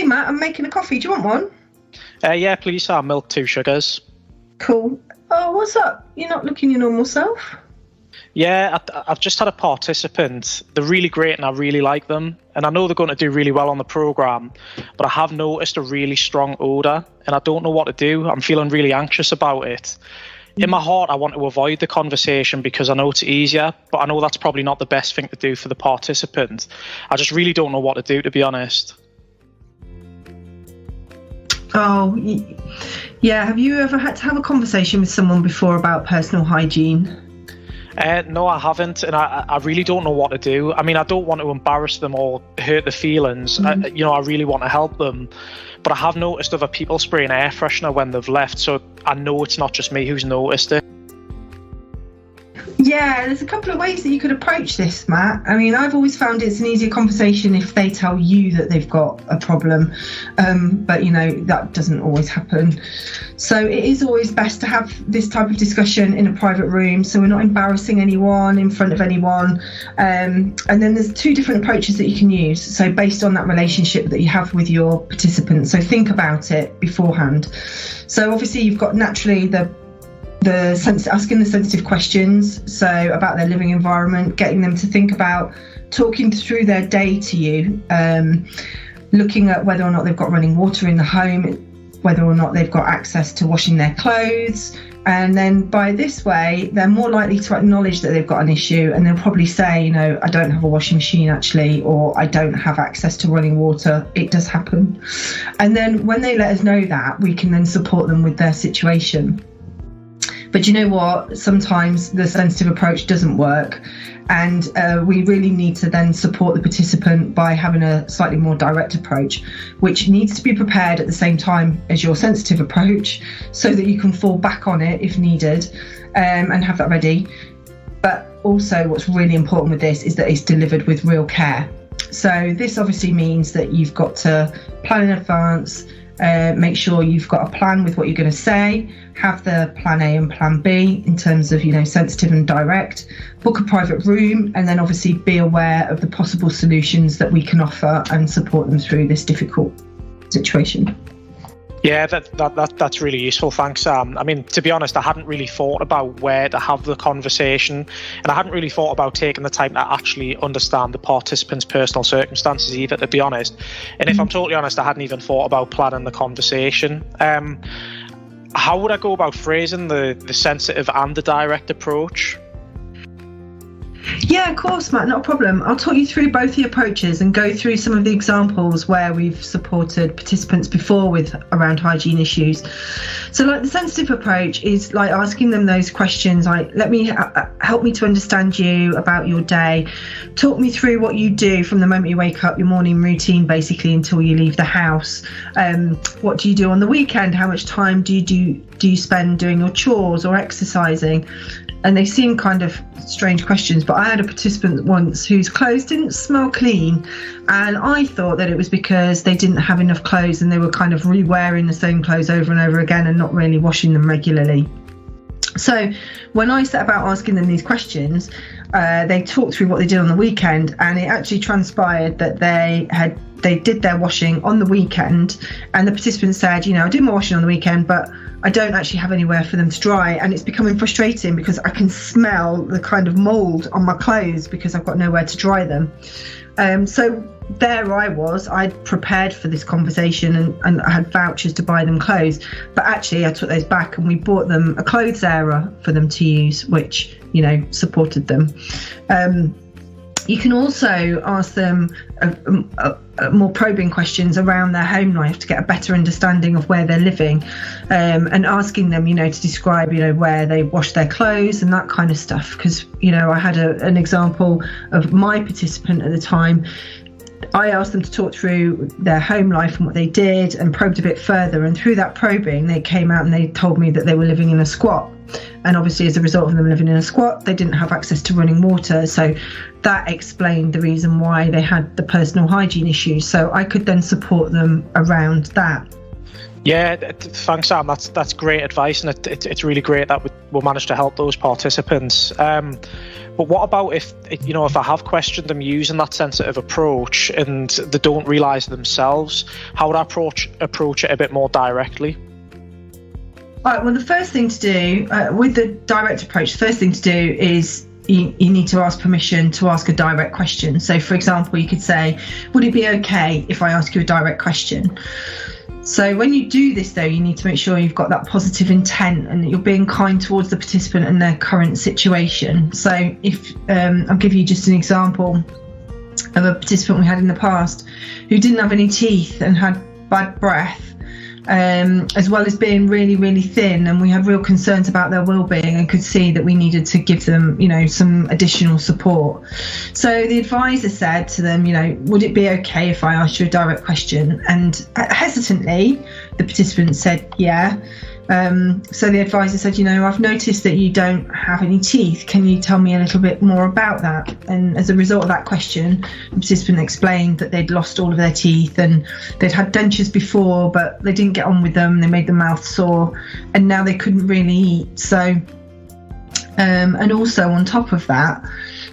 Hey Matt, I'm making a coffee. Do you want one? Yeah, please, milk, 2 sugars. Cool. Oh, what's up? You're not looking your normal self? Yeah, I've just had a participant. They're really great and I really like them. And I know they're going to do really well on the programme, but I have noticed a really strong odour and I don't know what to do. I'm feeling really anxious about it. In my heart, I want to avoid the conversation because I know it's easier, but I know that's probably not the best thing to do for the participant. I just really don't know what to do, to be honest. Oh, yeah. Have you ever had to have a conversation with someone before about personal hygiene? No, I haven't, and I really don't know what to do. I mean, I don't want to embarrass them or hurt their feelings. I really want to help them, but I have noticed other people spraying air freshener when they've left, so I know it's not just me who's noticed it. Yeah, there's a couple of ways that you could approach this, Matt. I mean, I've always found it's an easier conversation if they tell you that they've got a problem, but that doesn't always happen. So it is always best to have this type of discussion in a private room, so we're not embarrassing anyone in front of anyone. And then there's 2 different approaches that you can use, so based on that relationship that you have with your participants. So think about it beforehand. So obviously you've got naturally asking the sensitive questions, so about their living environment, getting them to think about talking through their day to you, looking at whether or not they've got running water in the home, whether or not they've got access to washing their clothes, and then by this way they're more likely to acknowledge that they've got an issue, and they'll probably say, I don't have a washing machine actually, or I don't have access to running water. It does happen. And then when they let us know that, we can then support them with their situation. But you know what? Sometimes the sensitive approach doesn't work, and we really need to then support the participant by having a slightly more direct approach, which needs to be prepared at the same time as your sensitive approach so that you can fall back on it if needed, and have that ready. But also what's really important with this is that it's delivered with real care. So this obviously means that you've got to plan in advance, make sure you've got a plan with what you're going to say, have the plan A and plan B in terms of, sensitive and direct, book a private room, and then obviously be aware of the possible solutions that we can offer and support them through this difficult situation. Yeah, that's really useful. Thanks, Sam. I mean, to be honest, I hadn't really thought about where to have the conversation, and I hadn't really thought about taking the time to actually understand the participants' personal circumstances either, to be honest. And if I'm totally honest, I hadn't even thought about planning the conversation. How would I go about phrasing the sensitive and the direct approach? Yeah, of course, Matt, not a problem. I'll talk you through both the approaches and go through some of the examples where we've supported participants before with around hygiene issues. So like the sensitive approach is like asking them those questions like, help me to understand you, about your day, talk me through what you do from the moment you wake up, your morning routine basically until you leave the house. What do you do on the weekend? How much time do you spend doing your chores or exercising? And they seem kind of strange questions, but I had a participant once whose clothes didn't smell clean, and I thought that it was because they didn't have enough clothes and they were kind of re-wearing the same clothes over and over again and not really washing them regularly. So when I set about asking them these questions, they talked through what they did on the weekend, and it actually transpired that they did their washing on the weekend, and the participant said, I did my washing on the weekend, but I don't actually have anywhere for them to dry, and it's becoming frustrating because I can smell the kind of mould on my clothes because I've got nowhere to dry them. So there I was, I'd prepared for this conversation and I had vouchers to buy them clothes, but actually I took those back and we bought them a clothes airer for them to use, which, supported them. You can also ask them more probing questions around their home life to get a better understanding of where they're living, and asking them, to describe, where they wash their clothes and that kind of stuff. Because, I had an example of my participant at the time. I asked them to talk through their home life and what they did and probed a bit further. And through that probing, they came out and they told me that they were living in a squat. And obviously, as a result of them living in a squat, they didn't have access to running water. So that explained the reason why they had the personal hygiene issues. So I could then support them around that. Yeah, thanks, Sam. That's great advice, and it's really great that we'll manage to help those participants. But what about if I have questioned them using that sensitive approach and they don't realise themselves? How would I approach it a bit more directly? Right, well, the first thing to do with the direct approach, the first thing to do is you need to ask permission to ask a direct question. So, for example, you could say, would it be okay if I ask you a direct question? So when you do this, though, you need to make sure you've got that positive intent and that you're being kind towards the participant and their current situation. So if I'll give you just an example of a participant we had in the past who didn't have any teeth and had bad breath, as well as being really, really thin, and we had real concerns about their well-being and could see that we needed to give them, some additional support. So the advisor said to them, would it be okay if I asked you a direct question? And hesitantly, the participant said, yeah. So the advisor said, I've noticed that you don't have any teeth. Can you tell me a little bit more about that? And as a result of that question, the participant explained that they'd lost all of their teeth and they'd had dentures before, but they didn't get on with them. They made the mouth sore and now they couldn't really eat. So, and also on top of that,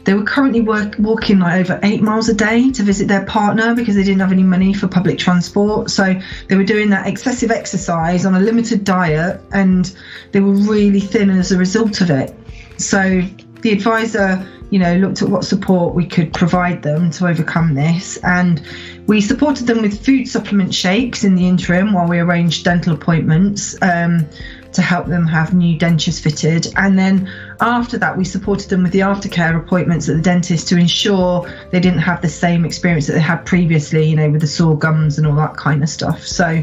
they were currently walking over 8 miles a day to visit their partner because they didn't have any money for public transport. So they were doing that excessive exercise on a limited diet and they were really thin as a result of it. So the advisor, looked at what support we could provide them to overcome this. And we supported them with food supplement shakes in the interim while we arranged dental appointments to help them have new dentures fitted. And then after that, we supported them with the aftercare appointments at the dentist to ensure they didn't have the same experience that they had previously, with the sore gums and all that kind of stuff. So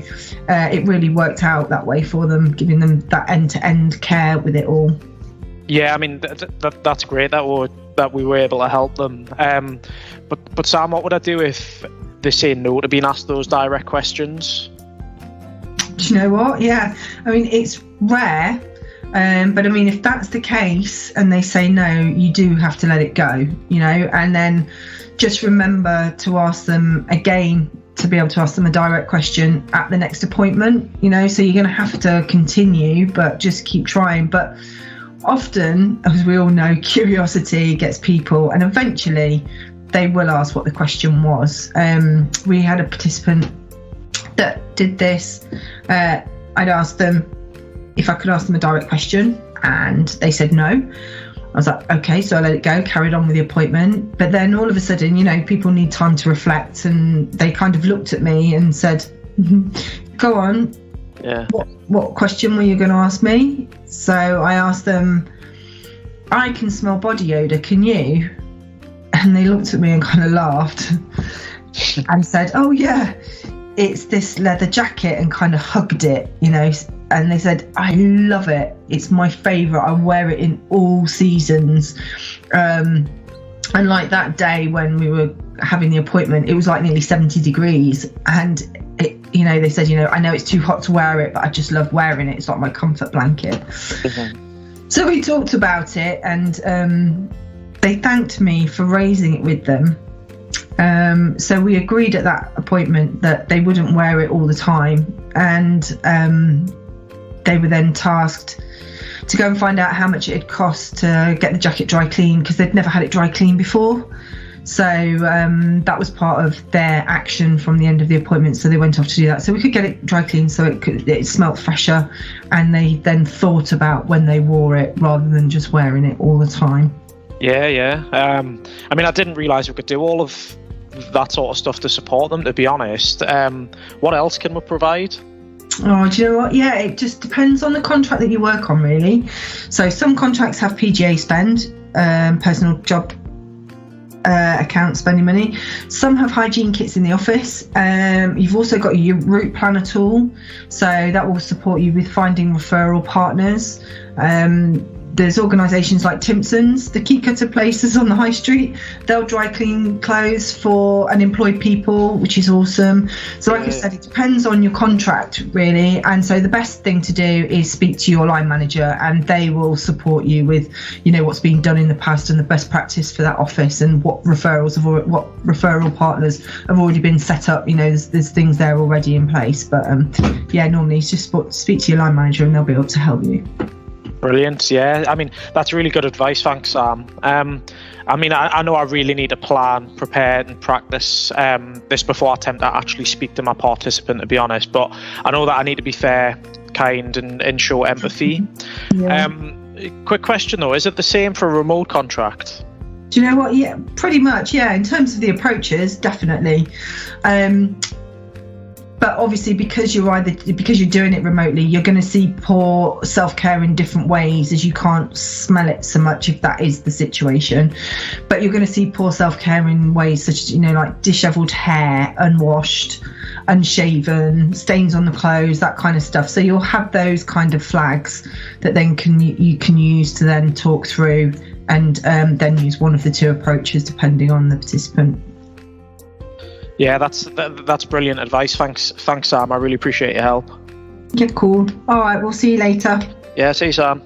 it really worked out that way for them, giving them that end-to-end care with it all. Yeah, I mean, that's great that we were able to help them. But Sam, what would I do if they say no to being asked those direct questions? Do you know what? Yeah, I mean, it's rare, but I mean, if that's the case and they say no, you do have to let it go, and then just remember to ask them again, to be able to ask them a direct question at the next appointment, so you're going to have to continue, but just keep trying. But often, as we all know, curiosity gets people, and eventually they will ask what the question was. We had a participant that did this. I'd asked them if I could ask them a direct question and they said no. I was like, okay, so I let it go, carried on with the appointment. But then all of a sudden, people need time to reflect, and they kind of looked at me and said, go on. Yeah. What question were you going to ask me? So I asked them, I can smell body odour, can you? And they looked at me and kind of laughed and said, oh yeah, it's this leather jacket, and kind of hugged it, and they said, I love it. It's my favourite. I wear it in all seasons. And like that day when we were having the appointment, it was like nearly 70 degrees. And, they said, I know it's too hot to wear it, but I just love wearing it. It's like my comfort blanket. Mm-hmm. So we talked about it, and they thanked me for raising it with them. So we agreed at that appointment that they wouldn't wear it all the time, and they were then tasked to go and find out how much it'd cost to get the jacket dry cleaned, because they'd never had it dry cleaned before. So that was part of their action from the end of the appointment. So they went off to do that, so we could get it dry cleaned so it smelt fresher, and they then thought about when they wore it rather than just wearing it all the time. Yeah. I mean, I didn't realise we could do all of that sort of stuff to support them, to be honest. What else can we provide? Oh, do you know what? Yeah, it just depends on the contract that you work on, really. So some contracts have PGA spend, personal job account spending money. Some have hygiene kits in the office. You've also got your route planner tool, so that will support you with finding referral partners. there's organisations like Timpsons, the key cutter places on the high street. They'll dry clean clothes for unemployed people, which is awesome. So like I said, it depends on your contract really, and so the best thing to do is speak to your line manager, and they will support you with, you know, what's been done in the past and the best practice for that office, and what referral partners have already been set up. You know, there's things there already in place, but normally it's just speak to your line manager and they'll be able to help you. Brilliant. Yeah, I mean, that's really good advice. Thanks, Sam. I mean, I know I really need to plan, prepare and practice this before I attempt to actually speak to my participant, to be honest. But I know that I need to be fair, kind and show empathy. Yeah. Quick question though, is it the same for a remote contract? Do you know what? Yeah, pretty much. Yeah, in terms of the approaches, definitely. But obviously, because you're doing it remotely, you're going to see poor self-care in different ways, as you can't smell it so much if that is the situation. But you're going to see poor self-care in ways such as, you know, like dishevelled hair, unwashed, unshaven, stains on the clothes, that kind of stuff. So you'll have those kind of flags that then you can use to then talk through, and then use one of the two approaches depending on the participant. Yeah, that's brilliant advice. Thanks, Sam. I really appreciate your help. Yeah, cool. All right, we'll see you later. Yeah, see you, Sam.